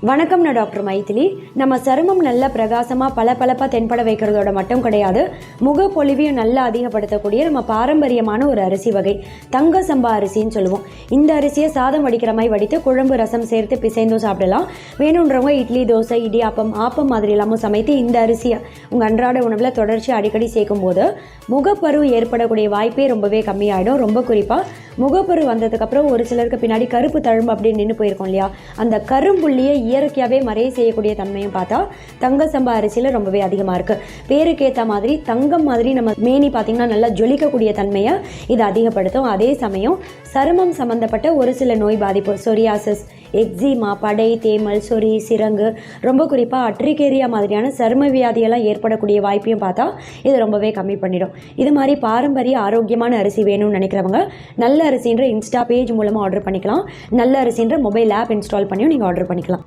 வணக்கம், நான் டாக்டர் மைதிலி. நம்ம சருமம் நல்ல பிரகாசமாக பளபளப்பாக தென்பட வைக்கிறதோட மட்டும் கிடையாது, முகப்பொலிவையும் நல்லா அதிகப்படுத்தக்கூடிய நம்ம பாரம்பரியமான ஒரு அரிசி வகை தங்க சம்பா அரிசின்னு சொல்லுவோம். இந்த அரிசியை சாதம் வடிக்கிற மாதிரி வடித்து குழம்பு ரசம் சேர்த்து பிசைந்தும் சாப்பிடலாம். வேணுன்றவங்க இட்லி, தோசை, இடியாப்பம், ஆப்பம் மாதிரி எல்லாமும் சமைத்து இந்த அரிசியை உங்கள் அன்றாட உணவில் தொடர்ச்சி அடிக்கடி சேர்க்கும் போது முகப்பரு ஏற்படக்கூடிய வாய்ப்பே ரொம்பவே கம்மியாயிடும். ரொம்ப குறிப்பாக முகப்பரு வந்ததுக்கப்புறம் ஒரு சிலருக்கு பின்னாடி கருப்பு தழும்பு அப்படின்னு நின்று போயிருக்கோம் இல்லையா, அந்த கரும்புள்ளியை இயற்கையாகவே மறைய செய்யக்கூடிய தன்மையும் பார்த்தா தங்க சம்பா அரிசியில் ரொம்பவே அதிகமாக இருக்குது. பேருக்கேற்ற மாதிரி தங்கம் மாதிரி நம்ம மேனி பார்த்திங்கன்னா நல்லா ஜொலிக்கக்கூடிய தன்மையை இது அதிகப்படுத்தும். அதே சமயம் சருமம் சம்மந்தப்பட்ட ஒரு சில நோய் பாதிப்பு, சொரியாசிஸ், எக்ஸிமா, படை, தேமல், சொறி, சிரங்கு, ரொம்ப குறிப்பாக அட்ரிகேரியா மாதிரியான சரும வியாதியெல்லாம் ஏற்படக்கூடிய வாய்ப்பையும் பார்த்தா இது ரொம்பவே கம்மி பண்ணிடும். இது மாதிரி பாரம்பரிய ஆரோக்கியமான அரிசி வேணும்னு நினைக்கிறவங்க நல்ல அரிசின்ற இன்ஸ்டா பேஜ் மூலமாக ஆர்டர் பண்ணிக்கலாம். நல்ல அரிசின்ற மொபைல் ஆப் இன்ஸ்டால் பண்ணியும் நீங்கள் ஆர்டர் பண்ணிக்கலாம்.